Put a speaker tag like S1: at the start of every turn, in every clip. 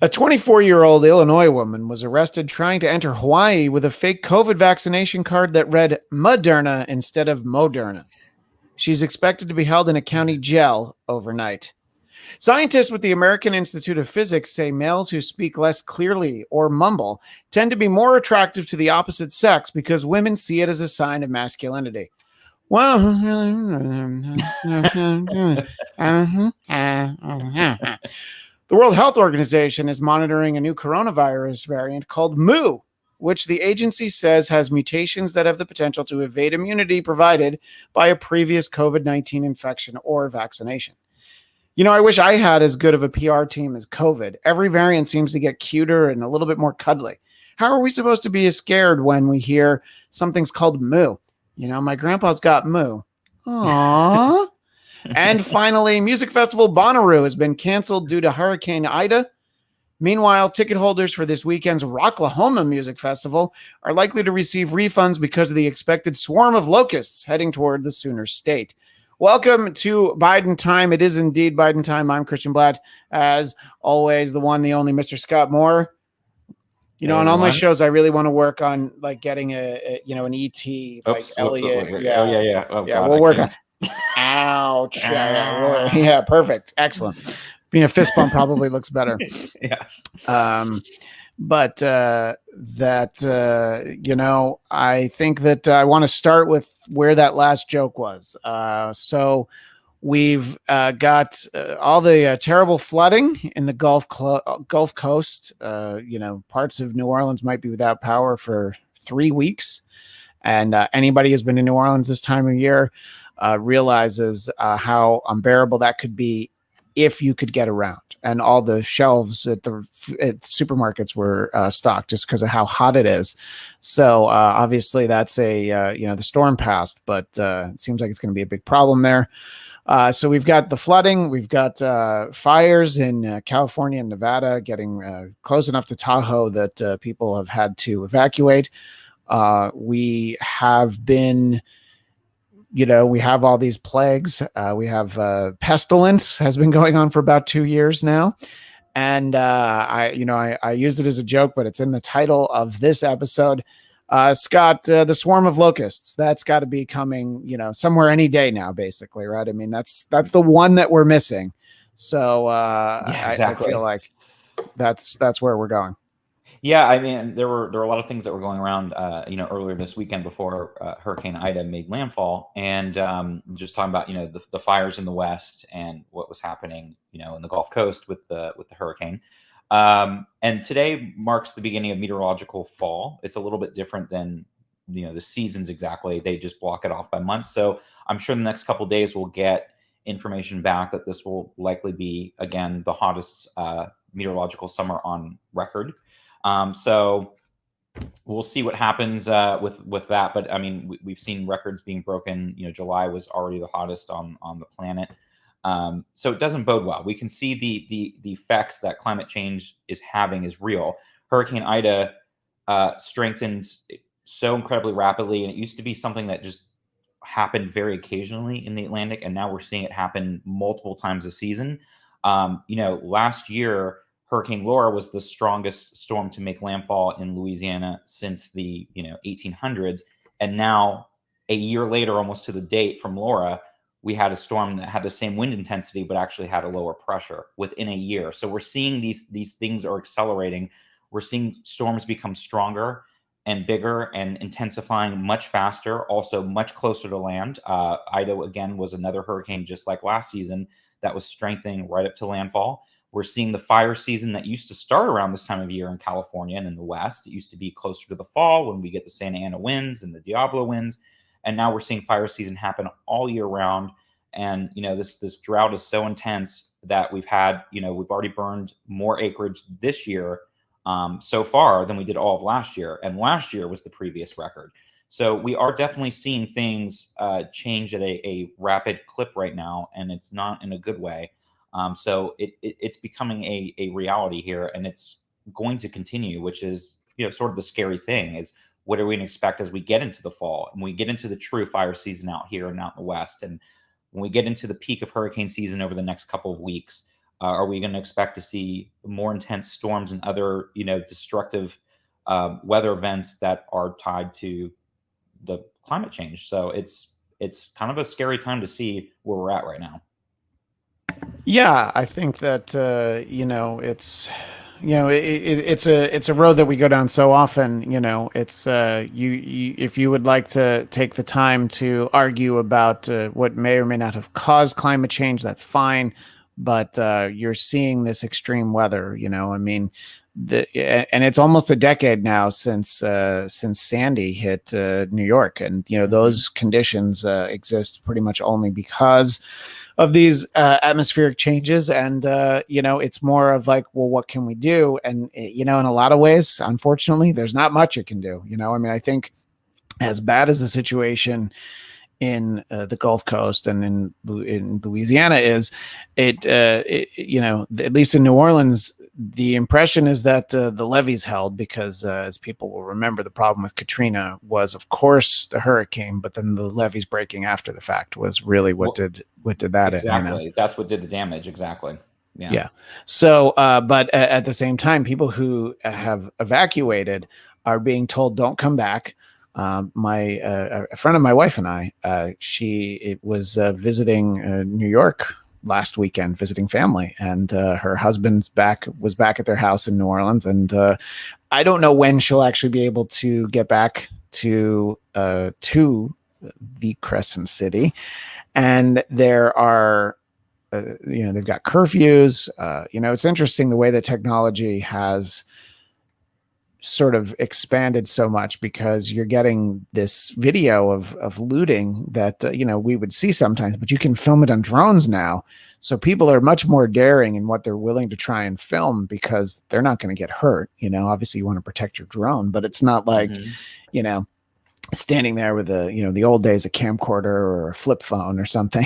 S1: A 24-year-old Illinois woman was arrested trying to enter Hawaii with a fake COVID vaccination card that read Moderna instead of Moderna. She's expected to be held in a county jail overnight. Scientists with the American Institute of Physics say males who speak less clearly or mumble tend to be more attractive to the opposite sex because women see it as a sign of masculinity. Well, the World Health Organization is monitoring a new coronavirus variant called Mu, which the agency says has mutations that have the potential to evade immunity provided by a previous COVID-19 infection or vaccination. You know, I wish I had as good of a PR team as COVID. Every variant seems to get cuter and a little bit more cuddly. How are we supposed to be as scared when we hear something's called Mu? You know, my grandpa's got Mu. Aww. And finally, Music Festival Bonnaroo has been canceled due to Hurricane Ida. Meanwhile, ticket holders for this weekend's Rocklahoma Music Festival are likely to receive refunds because of the expected swarm of locusts heading toward the Sooner State. Welcome to Biden Time. It is indeed Biden Time. I'm Christian Blatt. As always, the one, the only Mr. Scott Moore. You know, on all my shows, I really want to work on like getting an ET, like Elliot.
S2: Yeah. Oh,
S1: yeah,
S2: God,
S1: we'll work on. Ouch! Yeah, perfect, excellent. Being a fist bump probably looks better.
S2: Yes.
S1: But you know, I think that I want to start with where that last joke was. So we've got all the terrible flooding in the Gulf Coast. You know, parts of New Orleans might be without power for 3 weeks. And anybody who's been to New Orleans this time of year realizes how unbearable that could be if you could get around. And all the shelves at supermarkets were stocked just because of how hot it is. So obviously that's the storm passed, but it seems like it's going to be a big problem there. So we've got the flooding, we've got fires in California and Nevada getting close enough to Tahoe that people have had to evacuate. We have been, we have all these plagues. We have pestilence has been going on for about 2 years now. And I used it as a joke, but it's in the title of this episode. Scott, the swarm of locusts, that's got to be coming, somewhere any day now, basically, right? I mean, that's the one that we're missing. So exactly. I feel like that's where we're going.
S2: Yeah, I mean, there were a lot of things that were going around, earlier this weekend before Hurricane Ida made landfall, and just talking about the fires in the West and what was happening, in the Gulf Coast with the hurricane. And today marks the beginning of meteorological fall. It's a little bit different than the seasons exactly. They just block it off by months. So I'm sure the next couple of days we'll get information back that this will likely be again the hottest meteorological summer on record. So we'll see what happens with that. But I mean, we've seen records being broken. July was already the hottest on the planet. So it doesn't bode well. We can see the effects that climate change is having is real. Hurricane Ida strengthened so incredibly rapidly, and it used to be something that just happened very occasionally in the Atlantic, and now we're seeing it happen multiple times a season. Last year, Hurricane Laura was the strongest storm to make landfall in Louisiana since the 1800s, and now a year later, almost to the date from Laura, we had a storm that had the same wind intensity but actually had a lower pressure within a year. So we're seeing these things are accelerating. We're seeing storms become stronger and bigger and intensifying much faster, also much closer to land. Ida, again, was another hurricane just like last season that was strengthening right up to landfall. We're seeing the fire season that used to start around this time of year in California and in the West. It used to be closer to the fall when we get the Santa Ana winds and the Diablo winds. And now we're seeing fire season happen all year round. And, this drought is so intense that we've already burned more acreage this year so far than we did all of last year. And last year was the previous record. So we are definitely seeing things change at a rapid clip right now, and it's not in a good way. So it's becoming a reality here, and it's going to continue, which is, sort of the scary thing is what are we going to expect as we get into the fall and we get into the true fire season out here and out in the West. And when we get into the peak of hurricane season over the next couple of weeks, Are we going to expect to see more intense storms and other, destructive weather events that are tied to the climate change? So it's kind of a scary time to see where we're at right now.
S1: Yeah, I think that it's a road that we go down so often. It's you if you would like to take the time to argue about what may or may not have caused climate change, that's fine. But you're seeing this extreme weather. I mean, and it's almost a decade now since Sandy hit New York, and
S2: Hmm.
S1: those conditions exist pretty much only because of these atmospheric changes. And it's more of like, well, what can we do? And in a lot of ways, unfortunately, there's not much it can do. I mean, I think as bad as the situation in the Gulf Coast and in Louisiana is, at least in New Orleans, the impression is that the levees held because, as people will remember, the problem with Katrina was, of course, the hurricane, but then the levees breaking after the fact was really what
S2: Well,
S1: did that in.
S2: exactly. That's what did the damage. Exactly. Yeah.
S1: Yeah. So, but at the same time, people who have evacuated are being told, don't come back. My A friend of my wife and I, she was visiting New York last weekend, visiting family, and her husband's was back at their house in New Orleans, and I don't know when she'll actually be able to get back to the Crescent City, and there are they've got curfews. It's interesting the way that technology has sort of expanded so much, because you're getting this video of looting that we would see sometimes, but you can film it on drones now. So people are much more daring in what they're willing to try and film, because they're not going to get hurt. Obviously you want to protect your drone, but it's not like
S2: Hmm.
S1: you know standing there with the old days, a camcorder or a flip phone or something.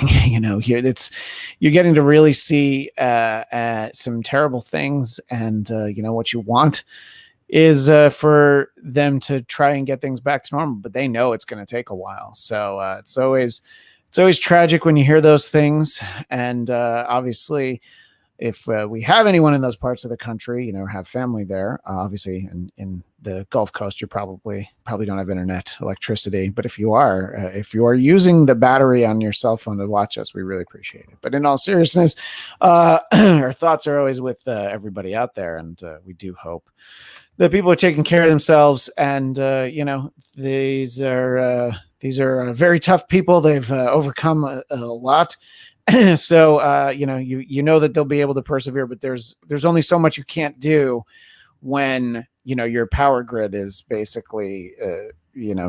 S1: You're getting to really see some terrible things. And what you want is for them to try and get things back to normal, but they know it's going to take a while. So it's always tragic when you hear those things. And obviously, if we have anyone in those parts of the country, have family there, obviously in the Gulf Coast, you probably don't have internet, electricity. But if you are using the battery on your cell phone to watch us, we really appreciate it. But in all seriousness, our thoughts are always with everybody out there, and we do hope that people are taking care of themselves. And these are very tough people. They've overcome a lot. So you know that they'll be able to persevere, but there's only so much you can't do when your power grid is basically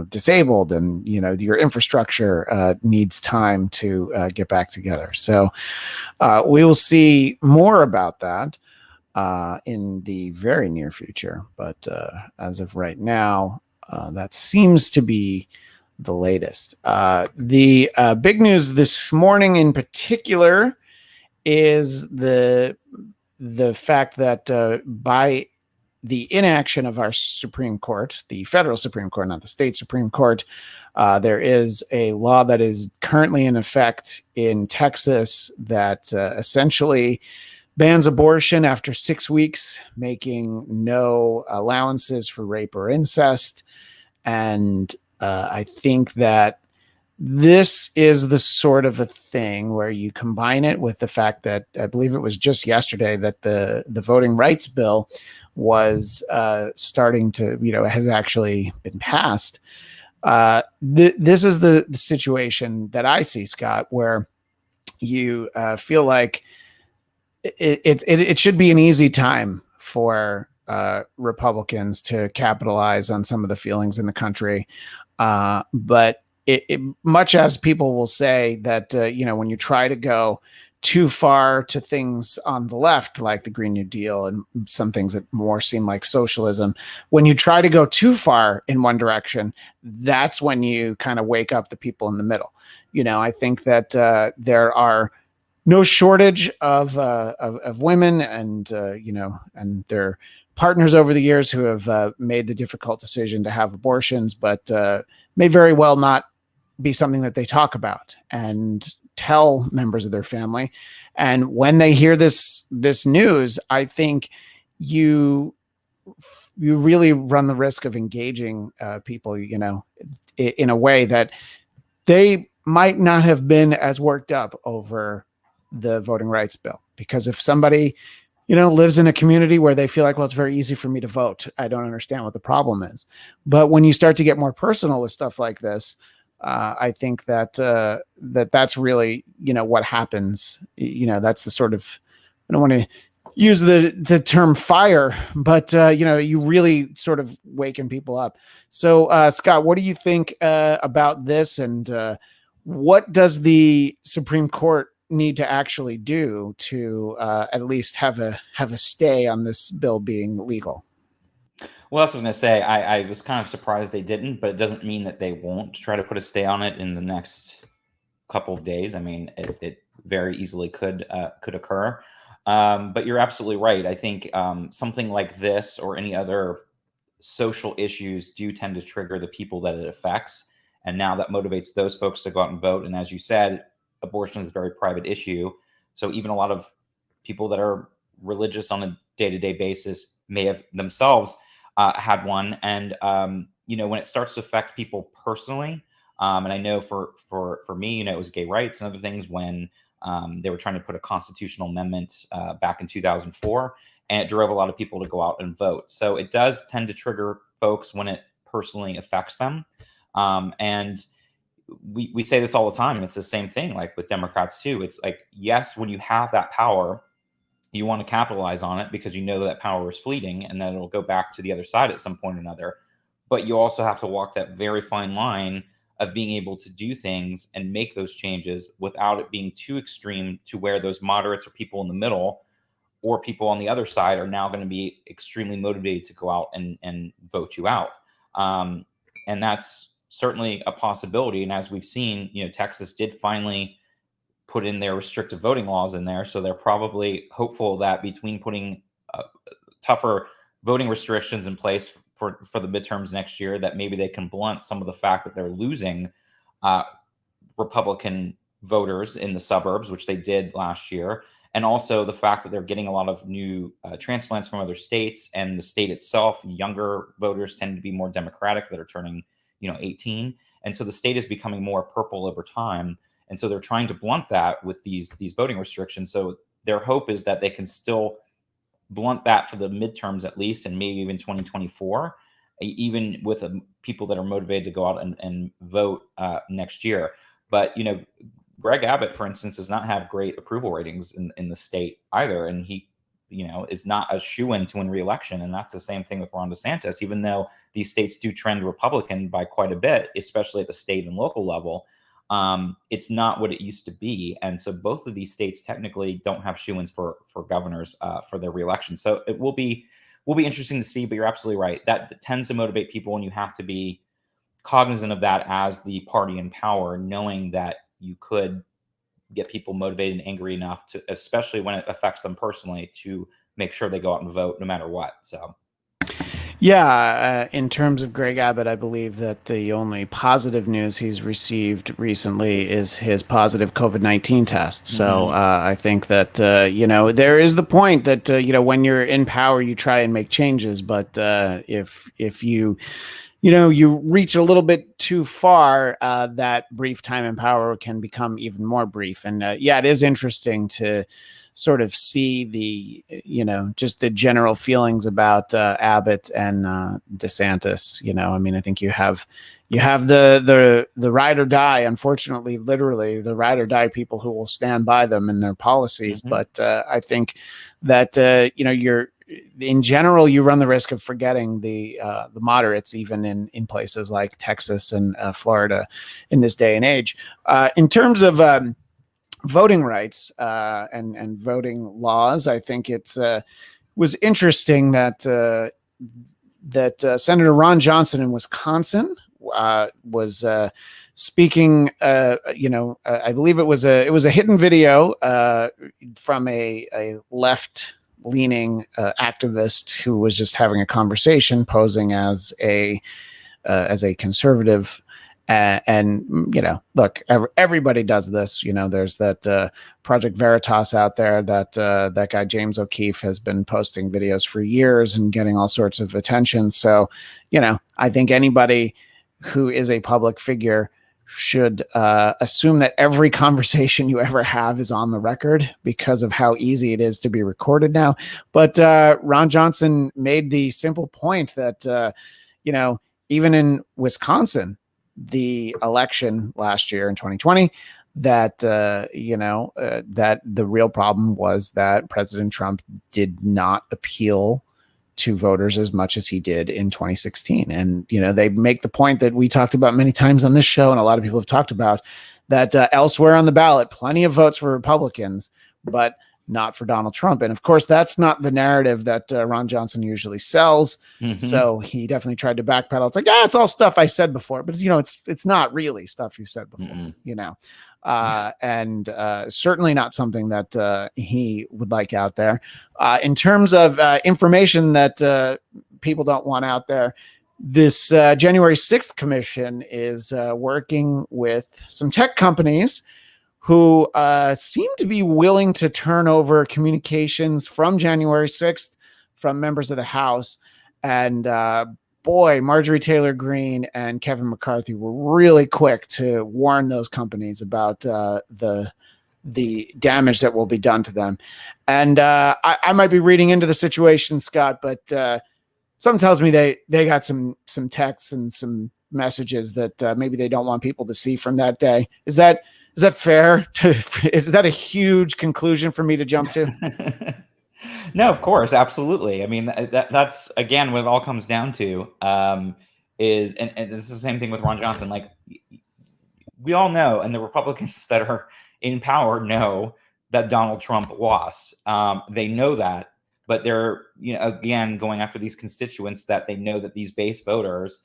S1: disabled, and your infrastructure needs time to get back together. So we will see more about that in the very near future, but as of right now, that seems to be the latest. The big news this morning, in particular, is the fact that by the inaction of our Supreme Court, the federal Supreme Court, not the state Supreme Court, there is a law that is currently in effect in Texas that essentially bans abortion after 6 weeks, making no allowances for rape or incest. And I think that this is the sort of a thing where you combine it with the fact that I believe it was just yesterday that the voting rights bill was starting to, has actually been passed. This is the situation that I see, Scott, where you feel like it should be an easy time for Republicans to capitalize on some of the feelings in the country. But much as people will say that, when you try to go too far to things on the left, like the Green New Deal and some things that more seem like socialism, when you try to go too far in one direction, that's when you kind of wake up the people in the middle. I think that there are no shortage of women and and their partners over the years who have made the difficult decision to have abortions, but may very well not be something that they talk about. And tell members of their family. And when they hear this news, I think you really run the risk of engaging people, in a way that they might not have been as worked up over the voting rights bill. Because if somebody, lives in a community where they feel like, well, it's very easy for me to vote, I don't understand what the problem is. But when you start to get more personal with stuff like this, I think that that's really, what happens. That's the sort of, I don't want to use the term fire, but you really sort of waken people up. So Scott, what do you think about this, and what does the Supreme Court need to actually do to at least have a stay on this bill being legal?
S2: Well, that's what I was going to say. I was kind of surprised they didn't, but it doesn't mean that they won't try to put a stay on it in the next couple of days. I mean, it very easily could occur. But you're absolutely right. I think something like this or any other social issues do tend to trigger the people that it affects. And now that motivates those folks to go out and vote. And as you said, abortion is a very private issue. So even a lot of people that are religious on a day-to-day basis may have themselves had one. And, when it starts to affect people personally, and I know for me, it was gay rights and other things when they were trying to put a constitutional amendment back in 2004, and it drove a lot of people to go out and vote. So it does tend to trigger folks when it personally affects them. And we say this all the time, and it's the same thing like with Democrats too. It's like, yes, when you have that power, you want to capitalize on it because you know that power is fleeting and that it'll go back to the other side at some point or another. But you also have to walk that very fine line of being able to do things and make those changes without it being too extreme to where those moderates or people in the middle or people on the other side are now going to be extremely motivated to go out and vote you out. And that's certainly a possibility. And as we've seen, Texas did finally put in their restrictive voting laws in there. So they're probably hopeful that between putting tougher voting restrictions in place for the midterms next year, that maybe they can blunt some of the fact that they're losing Republican voters in the suburbs, which they did last year. And also the fact that they're getting a lot of new transplants from other states, and the state itself, younger voters tend to be more Democratic that are turning, 18. And so the state is becoming more purple over time. And so they're trying to blunt that with these voting restrictions. So their hope is that they can still blunt that for the midterms at least, and maybe even 2024, even with people that are motivated to go out and vote next year. But, Greg Abbott, for instance, does not have great approval ratings in the state either. And he, is not a shoo-in to win re-election. And that's the same thing with Ron DeSantis, even though these states do trend Republican by quite a bit, especially at the state and local level. It's not what it used to be. And so both of these states technically don't have shoo-ins for governors for their reelection. So it will be interesting to see, but you're absolutely right. That tends to motivate people, and you have to be cognizant of that as the party in power, knowing that you could get people motivated and angry enough to, especially when it affects them personally, to make sure they go out and vote no matter what. So.
S1: Yeah, in terms of Greg Abbott, I believe that the only positive news he's received recently is his positive COVID-19 test. So I think that, there is the point that, when you're in power, you try and make changes. But if you reach a little bit too far, that brief time in power can become even more brief. And it is interesting to sort of see the, just the general feelings about Abbott and DeSantis. I think you have the ride or die, unfortunately, literally the ride or die people who will stand by them and their policies. But I think that, you're, in general, you run the risk of forgetting the moderates, even in places like Texas and Florida in this day and age. In terms of voting rights and voting laws, I think it was interesting that Senator Ron Johnson in Wisconsin was speaking. I believe it was a hidden video from a left-leaning activist who was just having a conversation, posing as a conservative. And look, everybody does this. There's that Project Veritas out there that guy James O'Keefe has been posting videos for years and getting all sorts of attention. So, I think anybody who is a public figure should assume that every conversation you ever have is on the record because of how easy it is to be recorded now. But Ron Johnson made the simple point that, even in Wisconsin, the election last year in 2020, that that the real problem was that President Trump did not appeal to voters as much as he did in 2016. And they make the point that we talked about many times on this show, and a lot of people have talked about, that elsewhere on the ballot, plenty of votes for Republicans, but not for Donald Trump. And of course, that's not the narrative that Ron Johnson usually sells. Mm-hmm. So he definitely tried to backpedal. It's like, it's all stuff I said before, but it's not really stuff you said before, and certainly not something that he would like out there. In terms of information that people don't want out there, this January 6th commission is working with some tech companies who seem to be willing to turn over communications from January 6th from members of the House. And boy, Marjorie Taylor Greene and Kevin McCarthy were really quick to warn those companies about the damage that will be done to them. And I might be reading into the situation, Scott, but something tells me they got some texts and some messages that maybe they don't want people to see from that day. Is that fair? Is that a huge conclusion for me to jump to?
S2: No, of course, absolutely. I mean, that's again what it all comes down to. Is and this is the same thing with Ron Johnson. Like, we all know, and the Republicans that are in power know that Donald Trump lost. They know that, but they're again going after these constituents that they know that these base voters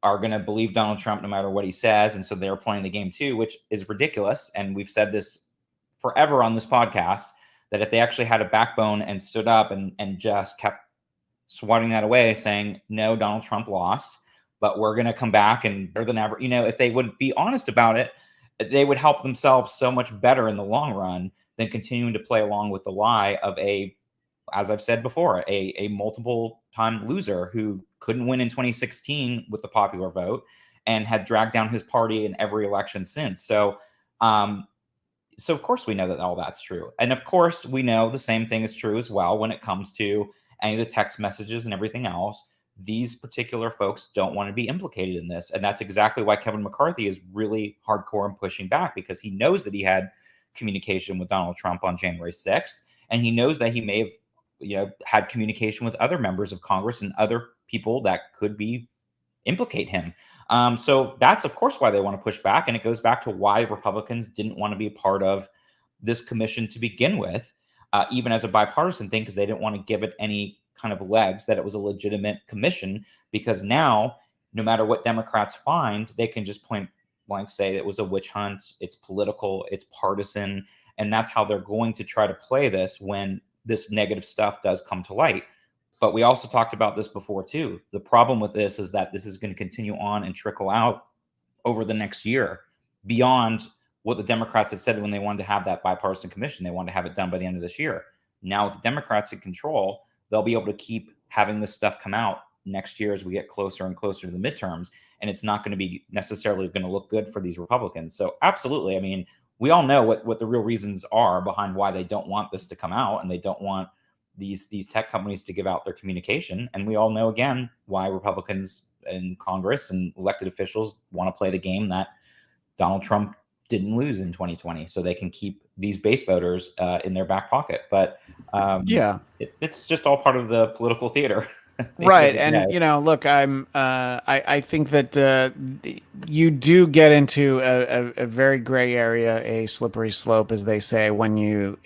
S2: are going to believe Donald Trump no matter what he says. And so they're playing the game too, which is ridiculous. And we've said this forever on this podcast, that if they actually had a backbone and stood up and just kept swatting that away, saying, no, Donald Trump lost, but we're going to come back and better than ever, if they would be honest about it, they would help themselves so much better in the long run than continuing to play along with the lie of as I've said before, a multiple time loser who couldn't win in 2016 with the popular vote and had dragged down his party in every election since. So of course we know that all that's true. And of course we know the same thing is true as well when it comes to any of the text messages and everything else. These particular folks don't want to be implicated in this. And that's exactly why Kevin McCarthy is really hardcore and pushing back, because he knows that he had communication with Donald Trump on January 6th. And he knows that he may have had communication with other members of Congress and other people that could implicate him. So that's, of course, why they want to push back. And it goes back to why Republicans didn't want to be a part of this commission to begin with, even as a bipartisan thing, because they didn't want to give it any kind of legs that it was a legitimate commission, because now, no matter what Democrats find, they can just point blank say it was a witch hunt, it's political, it's partisan, and that's how they're going to try to play this when this negative stuff does come to light. But we also talked about this before too. The problem with this is that this is going to continue on and trickle out over the next year beyond what the Democrats had said when they wanted to have that bipartisan commission. They wanted to have it done by the end of this year. Now with the Democrats in control, they'll be able to keep having this stuff come out next year as we get closer and closer to the midterms. And it's not going to be necessarily going to look good for these Republicans. So absolutely. I mean, we all know what the real reasons are behind why they don't want this to come out, and they don't want these tech companies to give out their communication. And we all know, again, why Republicans in Congress and elected officials want to play the game that Donald Trump didn't lose in 2020, so they can keep these base voters in their back pocket. But it's just all part of the political theater.
S1: Right. And, look, I think that you do get into a very gray area, a slippery slope, as they say, when you,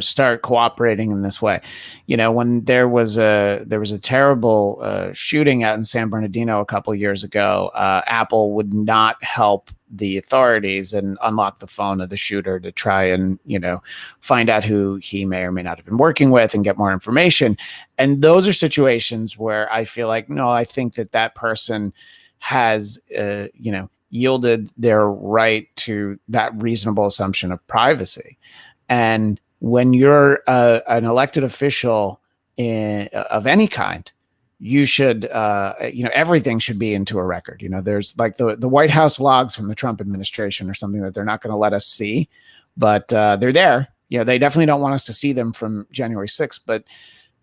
S1: start cooperating in this way. When there was a terrible shooting out in San Bernardino a couple of years ago, Apple would not help the authorities and unlock the phone of the shooter to try and, find out who he may or may not have been working with and get more information. And those are situations where I feel like, no, I think that person has, yielded their right to that reasonable assumption of privacy. And when you're an elected official of any kind, you should, everything should be into a record. There's like the White House logs from the Trump administration or something that they're not going to let us see, but they're there. They definitely don't want us to see them from January 6th, but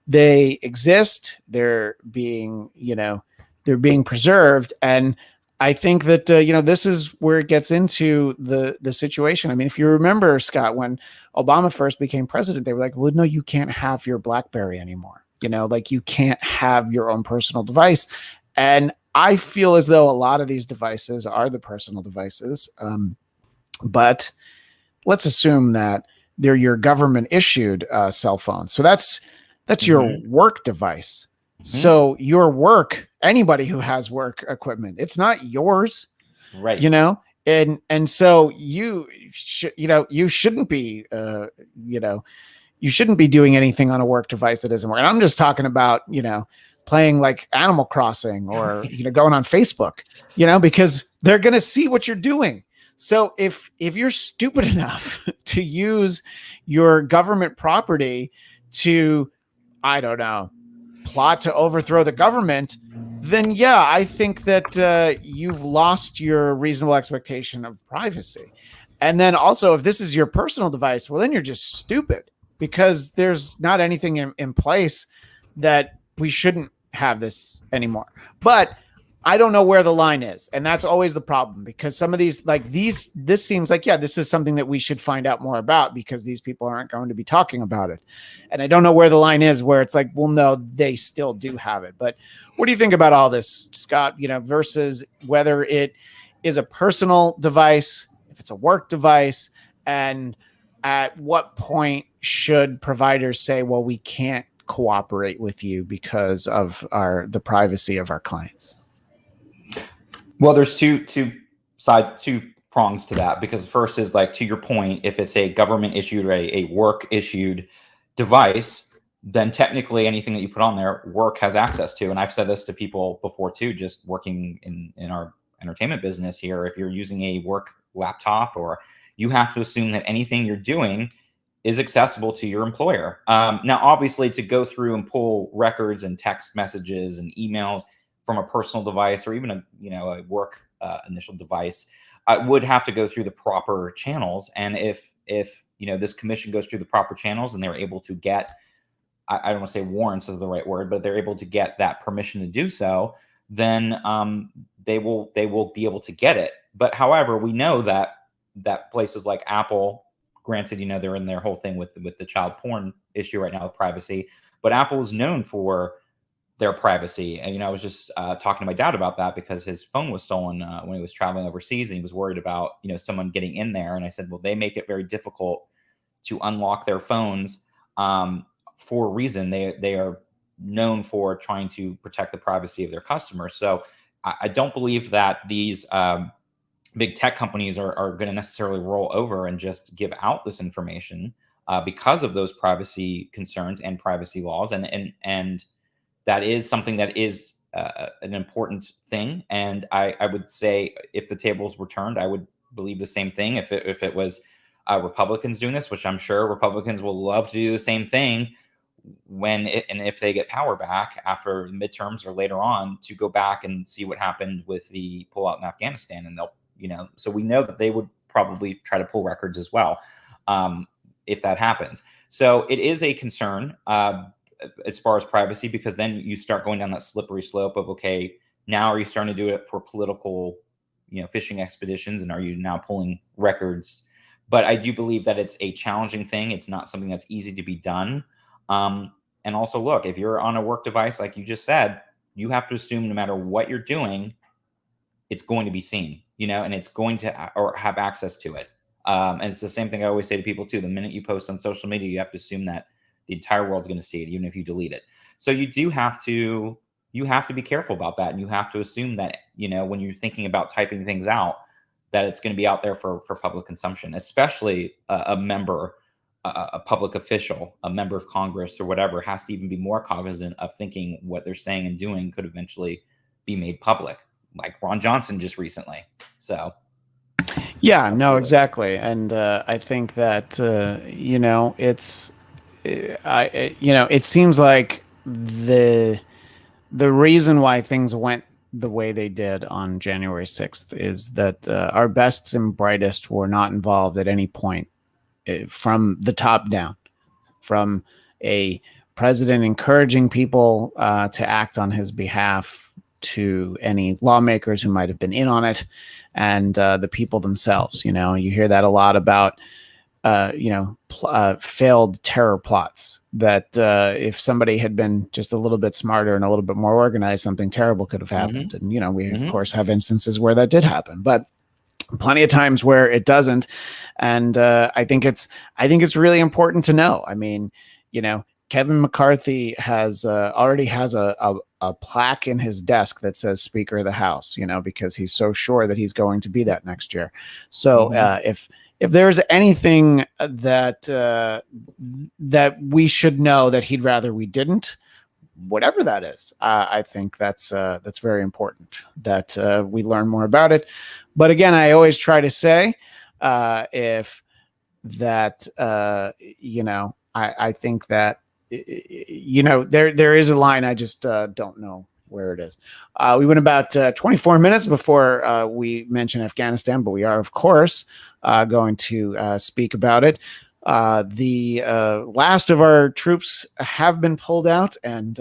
S1: they exist. They're being preserved. And I think that, this is where it gets into the situation. I mean, if you remember, Scott, when Obama first became president, they were like, well, no, you can't have your BlackBerry anymore. Like you can't have your own personal device. And I feel as though a lot of these devices are the personal devices. But let's assume that they're your government issued cell phone. So that's your work device. So your work, anybody who has work equipment, it's not yours,
S2: right?
S1: And so you shouldn't be, you shouldn't be doing anything on a work device that isn't working. I'm just talking about, playing like Animal Crossing or, going on Facebook, because they're going to see what you're doing. So if you're stupid enough to use your government property to, I don't know, plot to overthrow the government, then yeah, I think that you've lost your reasonable expectation of privacy. And then also, if this is your personal device, well, then you're just stupid, because there's not anything in place that we shouldn't have this anymore. But I don't know where the line is. And that's always the problem, because some of these, this seems like, yeah, this is something that we should find out more about, because these people aren't going to be talking about it. And I don't know where the line is where it's like, well, no, they still do have it. But what do you think about all this, Scott, versus whether it is a personal device, if it's a work device, and at what point should providers say, well, we can't cooperate with you because of the privacy of our clients?
S2: Well, there's two prongs to that, because the first is, like, to your point, if it's a government issued or a work issued device, then technically anything that you put on there, work has access to. And I've said this to people before too, just working in our entertainment business here. If you're using a work laptop, or you have to assume that anything you're doing is accessible to your employer. Now, obviously, to go through and pull records and text messages and emails from a personal device, or even a work initial device, would have to go through the proper channels. And if this commission goes through the proper channels and they're able to get, I don't want to say warrants is the right word, but they're able to get that permission to do so, then they will be able to get it. But however, we know that places like Apple, granted, they're in their whole thing with the child porn issue right now with privacy, but Apple is known for their privacy. And, I was just talking to my dad about that, because his phone was stolen when he was traveling overseas, and he was worried about, someone getting in there. And I said, well, they make it very difficult to unlock their phones for a reason. They are known for trying to protect the privacy of their customers. So I don't believe that these big tech companies are going to necessarily roll over and just give out this information because of those privacy concerns and privacy laws. And that is something that is an important thing. And I would say, if the tables were turned, I would believe the same thing. If it was Republicans doing this, which I'm sure Republicans will love to do the same thing and if they get power back after midterms or later on, to go back and see what happened with the pullout in Afghanistan. And they'll, so we know that they would probably try to pull records as well if that happens. So it is a concern as far as privacy, because then you start going down that slippery slope of, okay, now are you starting to do it for political, fishing expeditions, and are you now pulling records? But I do believe that it's a challenging thing. It's not something that's easy to be done. And also, look, if you're on a work device, like you just said, you have to assume no matter what you're doing, it's going to be seen, and it's going to or have access to it. And it's the same thing I always say to people too. The minute you post on social media, you have to assume that the entire world's going to see it, even if you delete it. So you have to be careful about that. And you have to assume that, when you're thinking about typing things out, that it's going to be out there for public consumption, especially a public official, a member of Congress or whatever, has to even be more cognizant of thinking what they're saying and doing could eventually be made public. like Ron Johnson just recently. So
S1: Yeah, no, exactly. And I think that it's it seems like the reason why things went the way they did on January 6th is that our best and brightest were not involved at any point from the top down, from a president encouraging people to act on his behalf to any lawmakers who might have been in on it and the people themselves. You hear that a lot about failed terror plots that if somebody had been just a little bit smarter and a little bit more organized, something terrible could have happened. And, we of course have instances where that did happen, but plenty of times where it doesn't. And I think it's really important to know. I mean, Kevin McCarthy already has a plaque in his desk that says Speaker of the House, because he's so sure that he's going to be that next year. So if there's anything that we should know that he'd rather we didn't, whatever that is, I think that's very important that we learn more about it. But again, I always try to say, if that, I think that, there is a line. I just don't know where it is. We went about 24 minutes before we mention Afghanistan, but we are, of course, going to speak about it. The last of our troops have been pulled out, and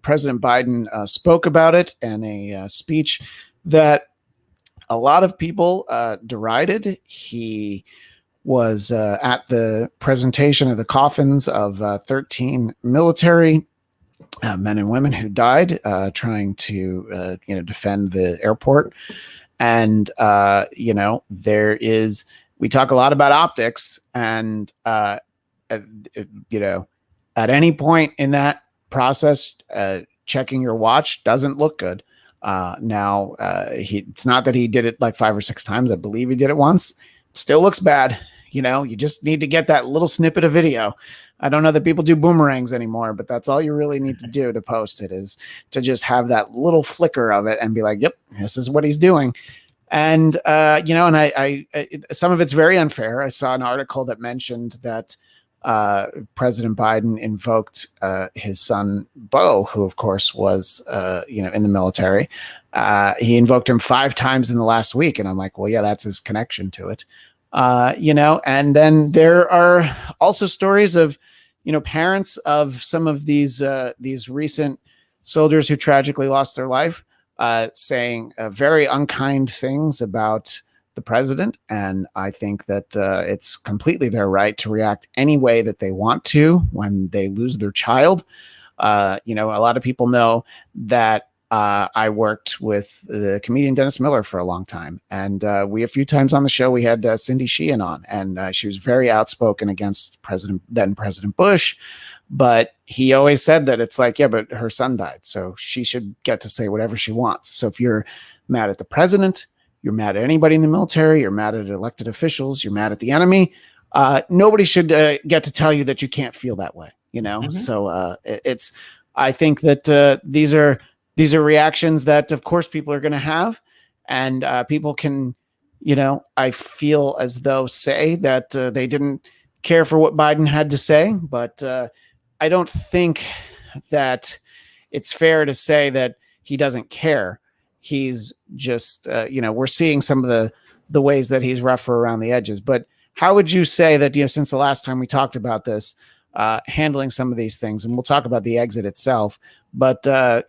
S1: President Biden spoke about it in a speech that a lot of people derided. He was at the presentation of the coffins of 13 military men and women who died trying to defend the airport. And we talk a lot about optics, and at any point in that process, checking your watch doesn't look good. Now, it's not that he did it like 5 or 6 times. I believe he did it once. Still looks bad. You just need to get that little snippet of video. I don't know that people do boomerangs anymore, but that's all you really need to do to post it, is to just have that little flicker of it and be like, yep, this is what he's doing. And, and I some of it's very unfair. I saw an article that mentioned that President Biden invoked his son, Beau, who, of course, was, in the military. He invoked him 5 times in the last week. And I'm like, well, yeah, that's his connection to it. And then there are also stories of, parents of some of these recent soldiers who tragically lost their life, saying very unkind things about the president. And I think that it's completely their right to react any way that they want to when they lose their child. A lot of people know that I worked with the comedian Dennis Miller for a long time. And a few times on the show, we had Cindy Sheehan on, and she was very outspoken against then President Bush. But he always said that it's like, yeah, but her son died, so she should get to say whatever she wants. So if you're mad at the president, you're mad at anybody in the military, you're mad at elected officials, you're mad at the enemy, nobody should get to tell you that you can't feel that way, So I think that these are reactions that, of course, people are going to have, and people can, I feel as though say that they didn't care for what Biden had to say, but I don't think that it's fair to say that he doesn't care. He's just, we're seeing some of the ways that he's rougher around the edges. But how would you say that, since the last time we talked about this, handling some of these things, and we'll talk about the exit itself, but, a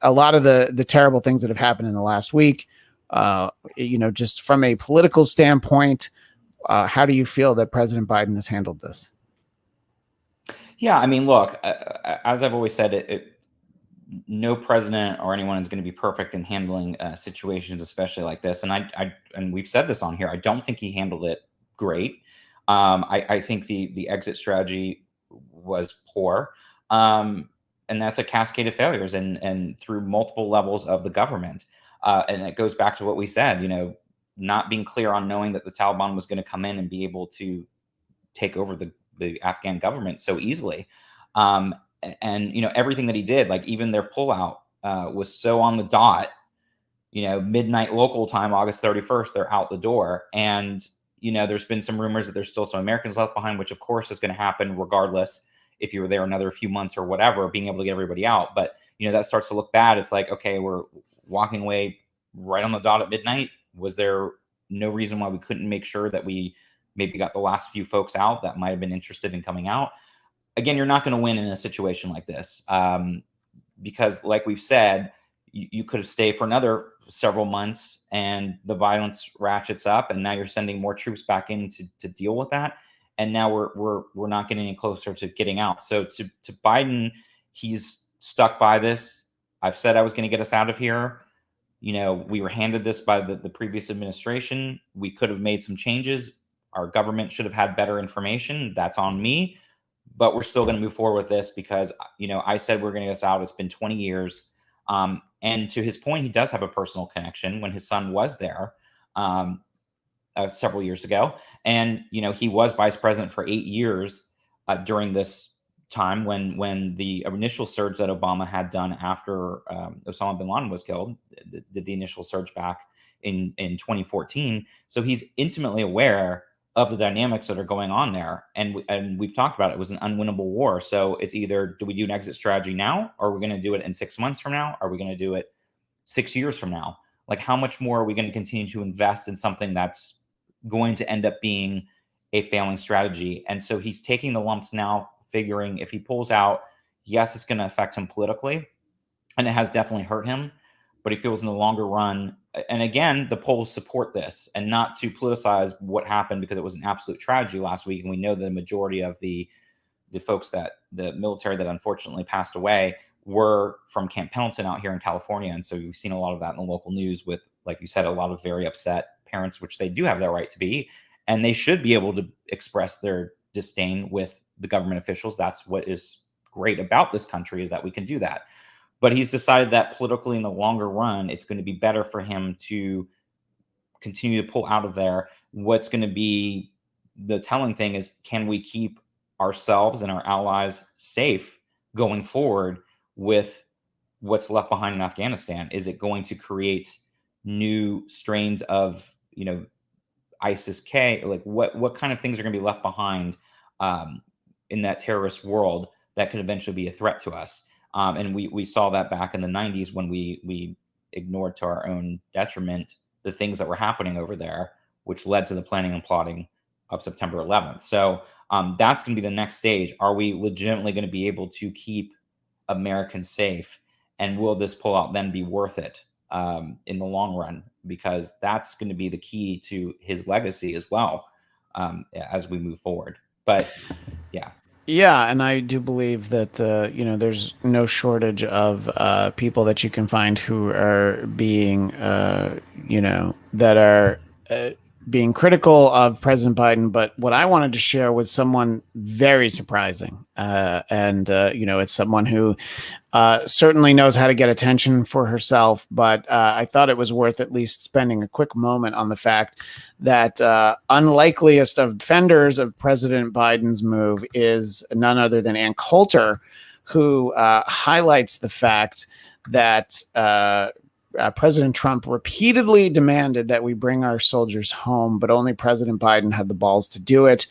S1: lot of the terrible things that have happened in the last week, just from a political standpoint, how do you feel that President Biden has handled this?
S2: Yeah, I mean, look, as I've always said, no president or anyone is going to be perfect in handling situations, especially like this. And we've said this on here. I don't think he handled it great. I think the exit strategy was poor, and that's a cascade of failures and through multiple levels of the government. And it goes back to what we said. Not being clear on knowing that the Taliban was going to come in and be able to take over the Afghan government so easily. And everything that he did, like even their pullout was so on the dot, midnight local time, August 31st, they're out the door. And, there's been some rumors that there's still some Americans left behind, which of course is going to happen regardless if you were there another few months or whatever, being able to get everybody out. But, that starts to look bad. It's like, okay, we're walking away right on the dot at midnight. Was there no reason why we couldn't make sure that we maybe got the last few folks out that might have been interested in coming out? Again, you're not going to win in a situation like this, because like we've said, you could have stayed for another several months and the violence ratchets up, and now you're sending more troops back in to deal with that. And now we're not getting any closer to getting out. So to Biden, he's stuck by this. I've said I was going to get us out of here. We were handed this by the previous administration. We could have made some changes. Our government should have had better information. That's on me. But we're still going to move forward with this because, I said we're going to get us out. It's been 20 years. And to his point, he does have a personal connection when his son was there several years ago. And, he was vice president for 8 years during this time when the initial surge that Obama had done after Osama bin Laden was killed, did the initial surge back in 2014. So he's intimately aware of the dynamics that are going on there. And we've talked about it. It was an unwinnable war. So it's either, do we do an exit strategy now? Or are we going to do it in 6 months from now? Are we going to do it 6 years from now? Like, how much more are we going to continue to invest in something that's going to end up being a failing strategy? And so he's taking the lumps now, figuring if he pulls out, yes, it's going to affect him politically. And it has definitely hurt him. But he feels in the longer run, and again, the polls support this, and not to politicize what happened, because it was an absolute tragedy last week. And we know the majority of the folks the military that unfortunately passed away were from Camp Pendleton out here in California. And so we've seen a lot of that in the local news with, like you said, a lot of very upset parents, which they do have their right to be. And they should be able to express their disdain with the government officials. That's what is great about this country, is that we can do that. But he's decided that politically in the longer run, it's going to be better for him to continue to pull out of there. What's going to be the telling thing is, can we keep ourselves and our allies safe going forward with what's left behind in Afghanistan? Is it going to create new strains of, ISIS-K? Like what kind of things are going to be left behind in that terrorist world that could eventually be a threat to us? And we saw that back in the 90s when we ignored to our own detriment the things that were happening over there, which led to the planning and plotting of September 11th. So that's going to be the next stage. Are we legitimately going to be able to keep Americans safe? And will this pullout then be worth it in the long run? Because that's going to be the key to his legacy as well as we move forward. But yeah.
S1: Yeah, and I do believe that there's no shortage of people that you can find who are being that are being critical of President Biden. But what I wanted to share was someone very surprising, and it's someone who certainly knows how to get attention for herself. But I thought it was worth at least spending a quick moment on the fact that unlikeliest of defenders of President Biden's move is none other than Ann Coulter, who highlights the fact that President Trump repeatedly demanded that we bring our soldiers home, but only President Biden had the balls to do it.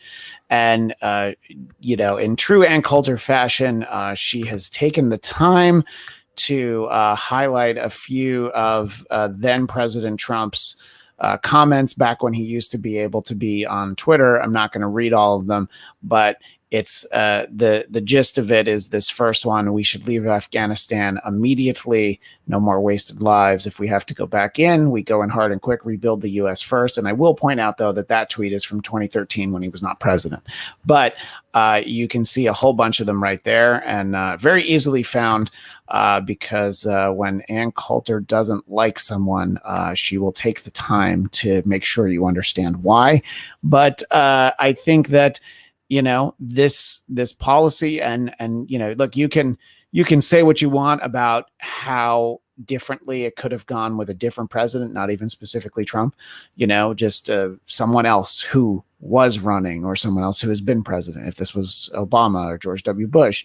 S1: And, in true Ann Coulter fashion, she has taken the time to highlight a few of then President Trump's comments back when he used to be able to be on Twitter. I'm not going to read all of them, but it's the gist of it is this first one: we should leave Afghanistan immediately. No more wasted lives. If we have to go back in, we go in hard and quick, rebuild the U.S. first. And I will point out, though, that tweet is from 2013 when he was not president. But you can see a whole bunch of them right there, and very easily found because when Ann Coulter doesn't like someone, she will take the time to make sure you understand why. But I think that this policy and look, you can say what you want about how differently it could have gone with a different president, not even specifically Trump, just someone else who was running or someone else who has been president, if this was Obama or George W. Bush,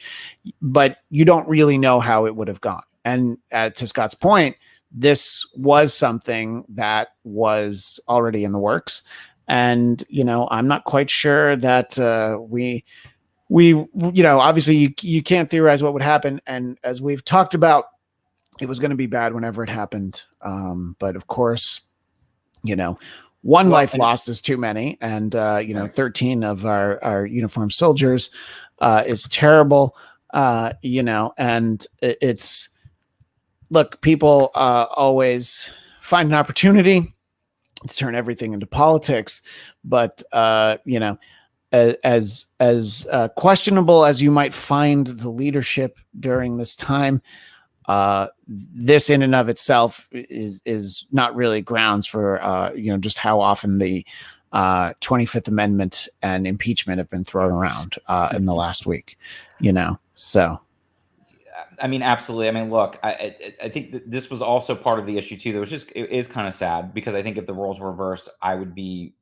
S1: but you don't really know how it would have gone. And to Scott's point, this was something that was already in the works. And, I'm not quite sure that obviously you can't theorize what would happen. And as we've talked about, it was going to be bad whenever it happened. But of course, one life lost is too many. And, 13 of our uniformed soldiers is terrible. And it's, look, people always find an opportunity to turn everything into politics. But, as questionable as you might find the leadership during this time, this in and of itself is not really grounds for just how often the 25th Amendment and impeachment have been thrown around in the last week. So.
S2: I mean, absolutely. I mean, look, I think this was also part of the issue too. It is kind of sad because I think if the roles were reversed, I would be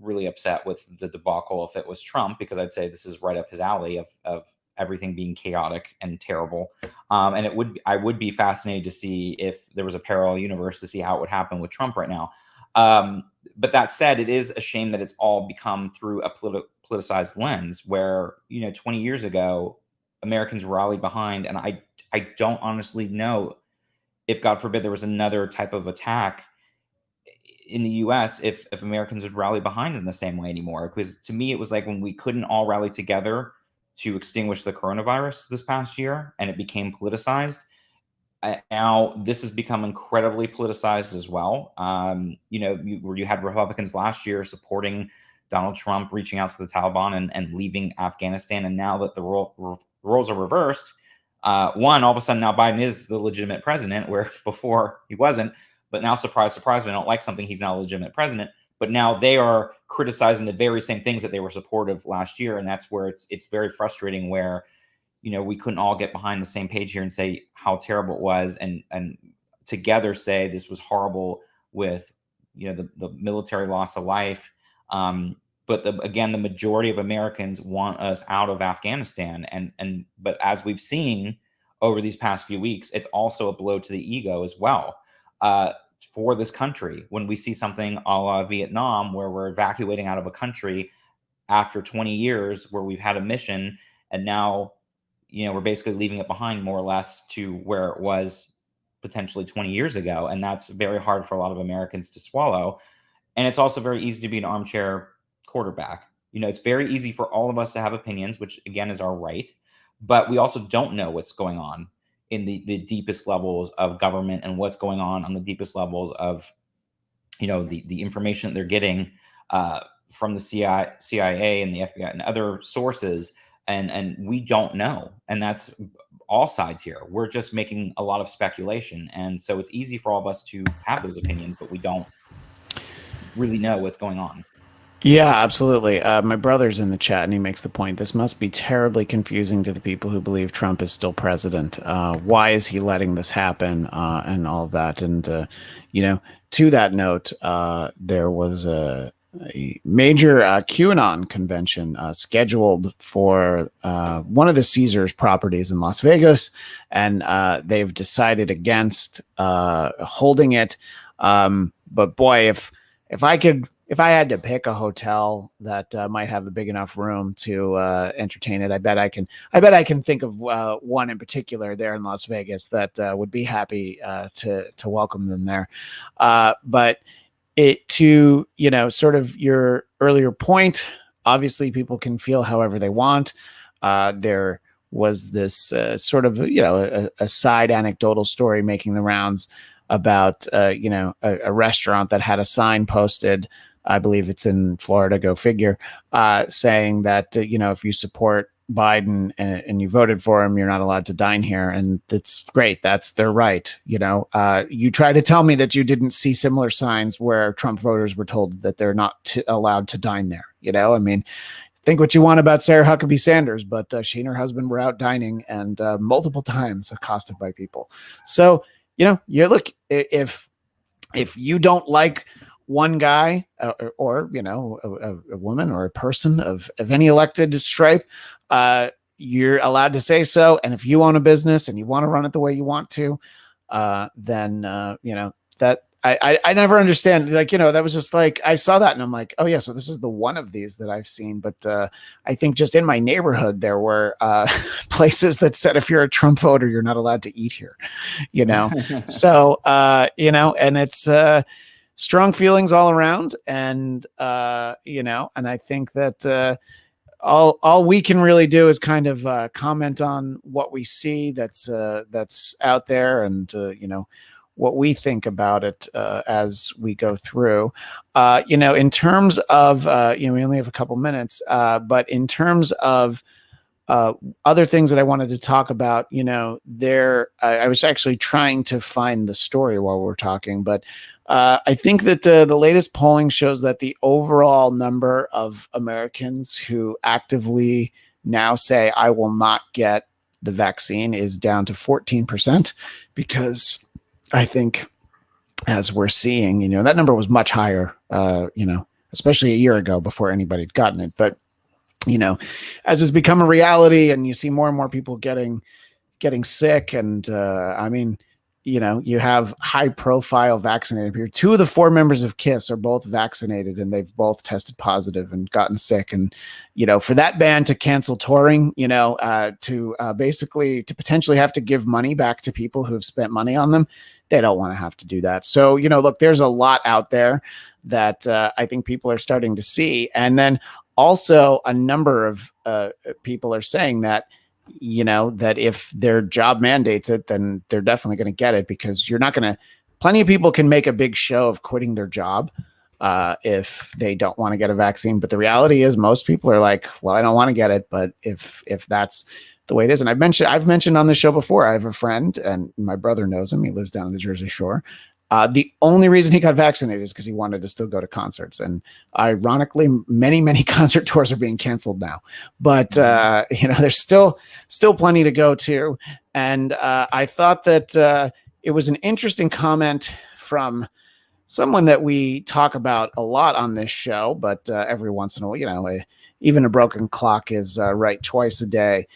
S2: really upset with the debacle if it was Trump, because I'd say this is right up his alley of everything being chaotic and terrible. And I would be fascinated to see if there was a parallel universe to see how it would happen with Trump right now. But that said, it is a shame that it's all become through a politicized lens where, 20 years ago, Americans rallied behind. And I don't honestly know if, God forbid, there was another type of attack in the US, if Americans would rally behind in the same way anymore. Because to me, it was like when we couldn't all rally together to extinguish the coronavirus this past year and it became politicized. Now this has become incredibly politicized as well. Where you had Republicans last year supporting Donald Trump reaching out to the Taliban and leaving Afghanistan. And now that the roles are reversed, all of a sudden now Biden is the legitimate president, where before he wasn't. But now, surprise, surprise, we don't like something, he's now a legitimate president. But now they are criticizing the very same things that they were supportive last year. And that's where it's very frustrating where, we couldn't all get behind the same page here and say how terrible it was and together say this was horrible with, the military loss of life. But again, the majority of Americans want us out of Afghanistan. But as we've seen over these past few weeks, it's also a blow to the ego as well. For this country, when we see something a la Vietnam, where we're evacuating out of a country after 20 years where we've had a mission, and now, we're basically leaving it behind more or less to where it was potentially 20 years ago. And that's very hard for a lot of Americans to swallow. And it's also very easy to be an armchair quarterback. It's very easy for all of us to have opinions, which again is our right, but we also don't know what's going on in the deepest levels of government and what's going on the deepest levels of, the information that they're getting from the CIA and the FBI and other sources. And we don't know. And that's all sides here. We're just making a lot of speculation. And so it's easy for all of us to have those opinions, but we don't really know what's going on.
S1: Yeah, absolutely. My brother's in the chat and he makes the point. This must be terribly confusing to the people who believe Trump is still president. Why is he letting this happen and all of that? And, to that note, there was a major QAnon convention scheduled for one of the Caesars properties in Las Vegas. And they've decided against holding it. But boy, if I had to pick a hotel that might have a big enough room to entertain it, I bet I can think of one in particular there in Las Vegas that would be happy to welcome them there. But sort of your earlier point, obviously people can feel however they want. There was this sort of a side anecdotal story making the rounds about a restaurant that had a sign posted. I believe it's in Florida, go figure, saying that, if you support Biden and you voted for him, you're not allowed to dine here. And that's great. That's their right. You try to tell me that you didn't see similar signs where Trump voters were told that they're not allowed to dine there. I mean, think what you want about Sarah Huckabee Sanders, but she and her husband were out dining and multiple times accosted by people. So, look, if you don't like one guy or a woman or a person of any elected stripe, you're allowed to say so. And if you own a business and you want to run it the way you want to, then that I never understand. Like, that was just like, I saw that and I'm like, oh yeah, so this is the one of these that I've seen. But I think just in my neighborhood, there were places that said, if you're a Trump voter, you're not allowed to eat here, So, and it's strong feelings all around. And, and I think that all we can really do is kind of comment on what we see that's out there, and what we think about it as we go through. In terms of we only have a couple minutes, but in terms of other things that I wanted to talk about, I was actually trying to find the story while we're talking, but I think that the latest polling shows that the overall number of Americans who actively now say, I will not get the vaccine, is down to 14%, because I think, as we're seeing, that number was much higher, especially a year ago before anybody had gotten it. But, as it's become a reality and you see more and more people getting sick, and you have high profile vaccinated people. 2 of the 4 members of KISS are both vaccinated, and they've both tested positive and gotten sick. And, for that band to cancel touring, to basically to potentially have to give money back to people who have spent money on them, they don't want to have to do that. So, look, there's a lot out there that I think people are starting to see. And then also a number of people are saying that, that if their job mandates it, then they're definitely going to get it, because you're not going to, plenty of people can make a big show of quitting their job if they don't want to get a vaccine. But the reality is most people are like, well, I don't want to get it. But if that's the way it is. And I've mentioned on the show before, I have a friend, and my brother knows him. He lives down in the Jersey Shore. The only reason he got vaccinated is because he wanted to still go to concerts. And ironically, many, many concert tours are being canceled now. But, there's still plenty to go to. And I thought that it was an interesting comment from someone that we talk about a lot on this show, but every once in a while, even a broken clock is right twice a day.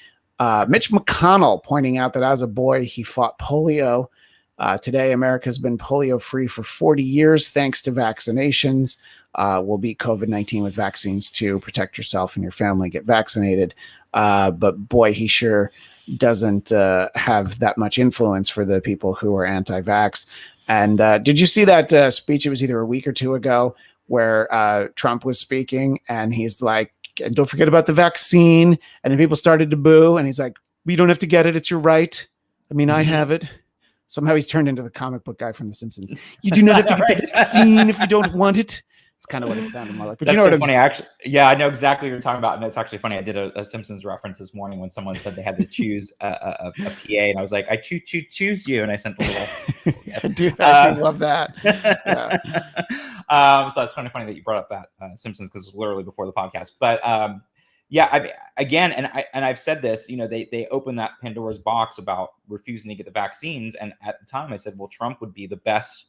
S1: Mitch McConnell pointing out that as a boy, he fought polio. Today, America's been polio-free for 40 years thanks to vaccinations. We'll beat COVID-19 with vaccines too. Protect yourself and your family. Get vaccinated. But boy, he sure doesn't have that much influence for the people who are anti-vax. And did you see that speech? It was either a week or 2 ago where Trump was speaking, and he's like, and don't forget about the vaccine. And then people started to boo. And he's like, we don't have to get it. It's your right. I mean, I have it. Somehow he's turned into the comic book guy from The Simpsons. You do not have to get the vaccine if you don't want it. It's kind of what it sounded more like. But
S2: that's
S1: what
S2: funny. Actually, yeah, I know exactly what you're talking about. And it's actually funny. I did a Simpsons reference this morning when someone said they had to choose a PA. And I was like, I choose you. And I sent a little.
S1: I do love that.
S2: So it's kind of funny that you brought up that Simpsons, because it was literally before the podcast. But again, and I've said this, they opened that Pandora's box about refusing to get the vaccines. And at the time I said, well, Trump would be the best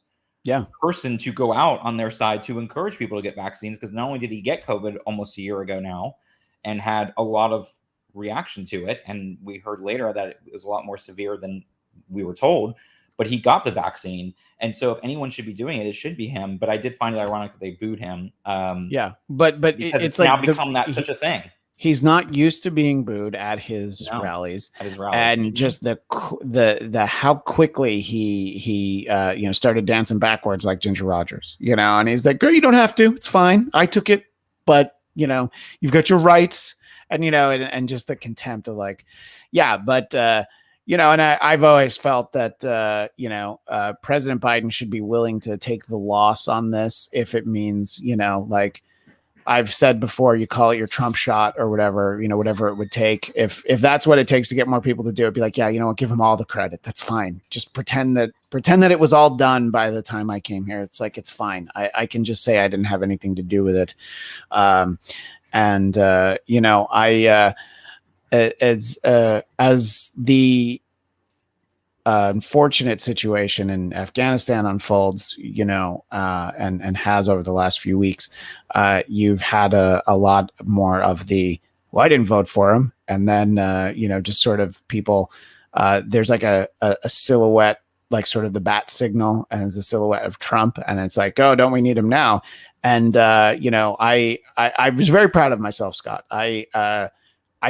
S2: person to go out on their side to encourage people to get vaccines, because not only did he get COVID almost a year ago now and had a lot of reaction to it, and we heard later that it was a lot more severe than we were told, but he got the vaccine. And so if anyone should be doing it, it should be him. But I did find it ironic that they booed him.
S1: But it's
S2: now
S1: like
S2: become such a thing.
S1: He's not used to being booed at his rallies. And just the how quickly he started dancing backwards like Ginger Rogers, and he's like, girl, you don't have to, it's fine. I took it, but you've got your rights, and and just the contempt of like, and I've always felt that President Biden should be willing to take the loss on this if it means, like I've said before, you call it your Trump shot or whatever, whatever it would take. If that's what it takes to get more people to do it, be like, give him all the credit. That's fine. Just pretend that it was all done by the time I came here. It's like, it's fine. I can just say I didn't have anything to do with it. As the unfortunate situation in Afghanistan unfolds, and has over the last few weeks, you've had a lot more of the, well, I didn't vote for him, and then just sort of people. There's like a silhouette, like sort of the bat signal, and it's a silhouette of Trump, and it's like, oh, don't we need him now? And I was very proud of myself, Scott. I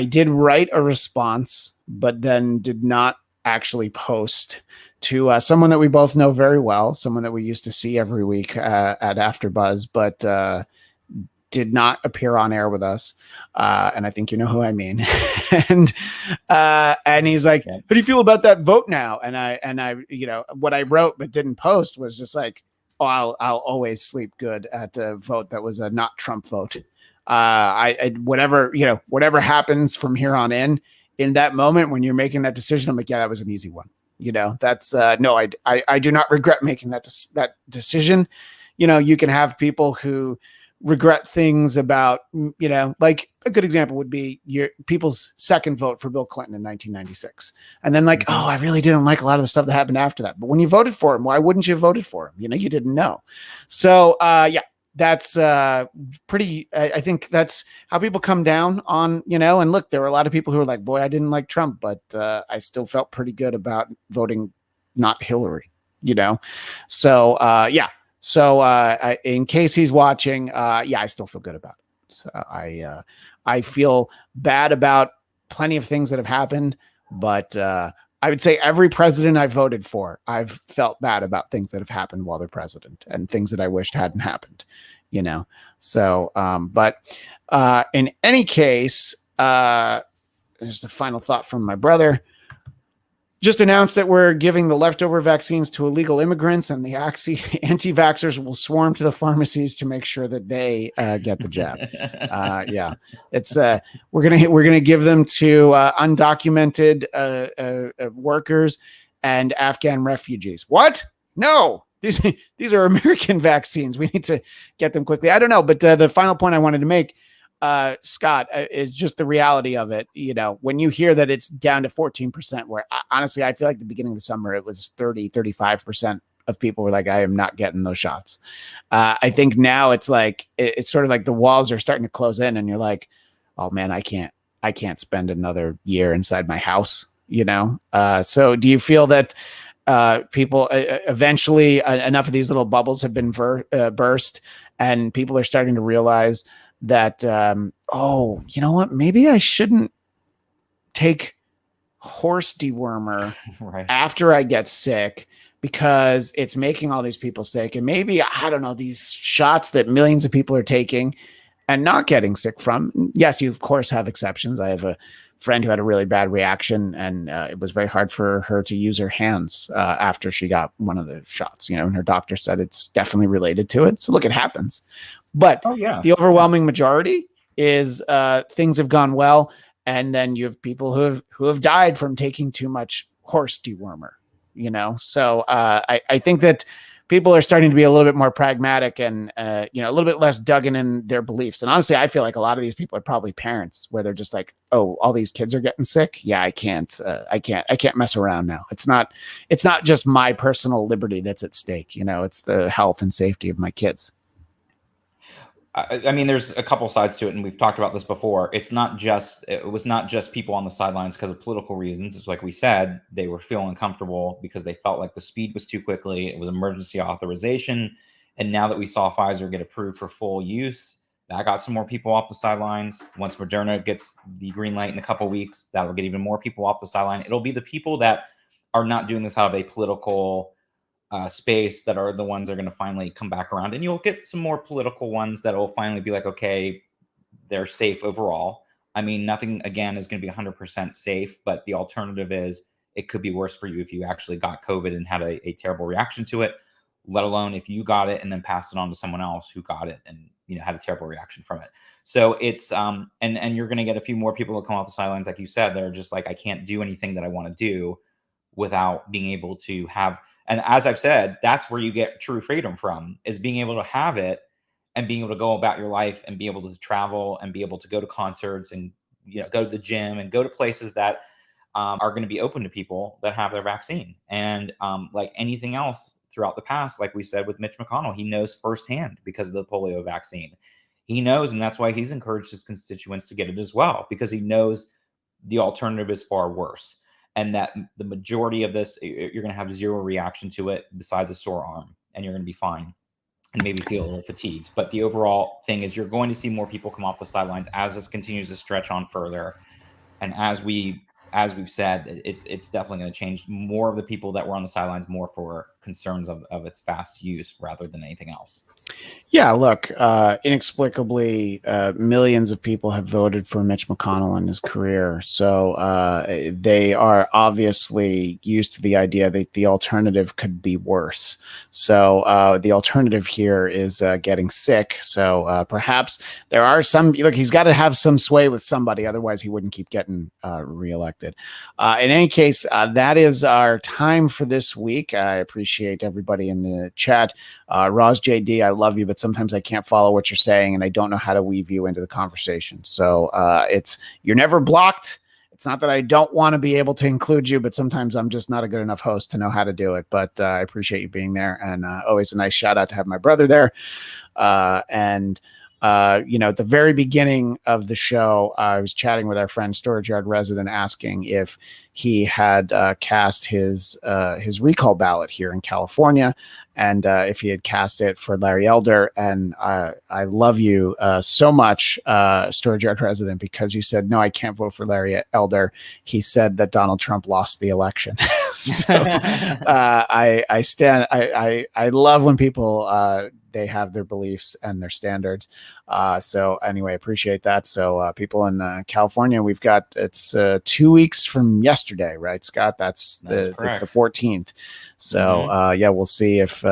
S1: did write a response, but then did not actually post to someone that we both know very well, someone that we used to see every week at AfterBuzz, but did not appear on air with us. And I think you know who I mean. and he's like, "How do you feel about that vote now?" And I, what I wrote but didn't post was just like, "Oh, I'll always sleep good at a vote that was a not Trump vote." Whatever happens from here on in that moment when you're making that decision, I'm like, yeah, that was an easy one. That's no, I do not regret making that decision. You can have people who regret things about, like a good example would be people's second vote for Bill Clinton in 1996. And then like, oh, I really didn't like a lot of the stuff that happened after that. But when you voted for him, why wouldn't you have voted for him? You didn't know. So, that's pretty, I think that's how people come down on, and look, there were a lot of people who were like, boy, I didn't like Trump, but I still felt pretty good about voting not Hillary, So, So in case he's watching, I still feel good about it. So I feel bad about plenty of things that have happened, but I would say every president I voted for, I've felt bad about things that have happened while they're president and things that I wished hadn't happened, So, but in any case, there's the final thought from my brother. Just announced that we're giving the leftover vaccines to illegal immigrants, and the anti-vaxxers will swarm to the pharmacies to make sure that they get the jab. It's we're gonna give them to undocumented workers and Afghan refugees. What? No, these are American vaccines. We need to get them quickly. I don't know, but the final point I wanted to make, Scott, is just the reality of it. When you hear that it's down to 14%, where honestly, I feel like the beginning of the summer, it was 35% of people were like, I am not getting those shots. I think now it's like, it's sort of like the walls are starting to close in and you're like, oh man, I can't spend another year inside my house, So do you feel that people eventually enough of these little bubbles have been burst and people are starting to realize that, oh, you know what? Maybe I shouldn't take horse dewormer after I get sick because it's making all these people sick. And maybe, I don't know, these shots that millions of people are taking and not getting sick from. Yes, you of course have exceptions. I have a friend who had a really bad reaction and it was very hard for her to use her hands after she got one of the shots, and her doctor said it's definitely related to it. So look, it happens. But the overwhelming majority is things have gone well. And then you have people who have died from taking too much horse dewormer, So I think that people are starting to be a little bit more pragmatic and, a little bit less dug in their beliefs. And honestly, I feel like a lot of these people are probably parents where they're just like, oh, all these kids are getting sick. Yeah, I can't mess around now. It's not just my personal liberty that's at stake. It's the health and safety of my kids.
S2: I mean, there's a couple sides to it, and we've talked about this before. It was not just people on the sidelines because of political reasons. It's like we said, they were feeling uncomfortable because they felt like the speed was too quickly. It was emergency authorization. And now that we saw Pfizer get approved for full use, that got some more people off the sidelines. Once Moderna gets the green light in a couple of weeks, that'll get even more people off the sideline. It'll be the people that are not doing this out of a political space that are the ones that are going to finally come back around. And you'll get some more political ones that will finally be like, okay, they're safe overall. I mean, nothing, again, is going to be 100% safe, but the alternative is it could be worse for you if you actually got COVID and had a terrible reaction to it, let alone if you got it and then passed it on to someone else who got it and, had a terrible reaction from it. So it's, and you're going to get a few more people that come off the sidelines, like you said, they're just like, I can't do anything that I want to do without being able to have. And as I've said, that's where you get true freedom from, is being able to have it and being able to go about your life and be able to travel and be able to go to concerts and, go to the gym and go to places that are going to be open to people that have their vaccine. And like anything else throughout the past, like we said with Mitch McConnell, he knows firsthand because of the polio vaccine. He knows, and that's why he's encouraged his constituents to get it as well, because he knows the alternative is far worse, and that the majority of this, you're going to have zero reaction to it besides a sore arm, and you're going to be fine and maybe feel a little fatigued. But the overall thing is you're going to see more people come off the sidelines as this continues to stretch on further. And as we've said, it's definitely going to change. More of the people that were on the sidelines more for concerns of its fast use rather than anything else.
S1: Yeah, look, inexplicably, millions of people have voted for Mitch McConnell in his career. So they are obviously used to the idea that the alternative could be worse. So the alternative here is getting sick. So perhaps there are some, look, he's got to have some sway with somebody. Otherwise, he wouldn't keep getting reelected. In any case, that is our time for this week. I appreciate everybody in the chat. Roz JD, I love you, but sometimes I can't follow what you're saying and I don't know how to weave you into the conversation. So you're never blocked. It's not that I don't want to be able to include you, but sometimes I'm just not a good enough host to know how to do it. But I appreciate you being there, and always a nice shout out to have my brother there. At the very beginning of the show, I was chatting with our friend Storage Yard Resident, asking if he had cast his recall ballot here in California, and if he had cast it for Larry Elder. And I love you so much, Storage Yard Resident, because you said, no, I can't vote for Larry Elder. He said that Donald Trump lost the election. So I stand. I love when people they have their beliefs and their standards. So anyway, appreciate that. So people in California, it's 2 weeks from yesterday, right, Scott? It's the 14th. So yeah, we'll see if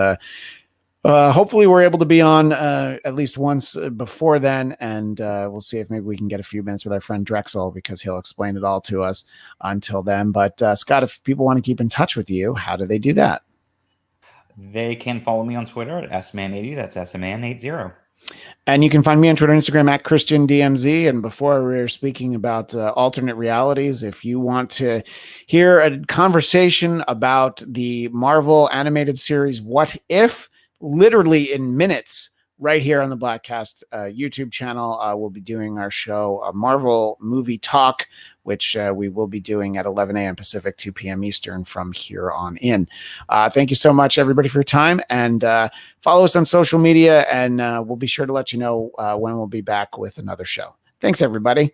S1: hopefully we're able to be on at least once before then, and we'll see if maybe we can get a few minutes with our friend Drexel, because he'll explain it all to us until then. But Scott, if people want to keep in touch with you, how do they do that?
S2: They can follow me on Twitter at sman80. That's sman80.
S1: And you can find me on Twitter and Instagram at ChristianDMZ. And before we were speaking about alternate realities, if you want to hear a conversation about the Marvel animated series What If, literally in minutes, right here on the Blackcast YouTube channel, we'll be doing our show, Marvel Movie Talk, which we will be doing at 11 a.m. Pacific, 2 p.m. Eastern from here on in. Thank you so much, everybody, for your time. And follow us on social media, and we'll be sure to let you know when we'll be back with another show. Thanks, everybody.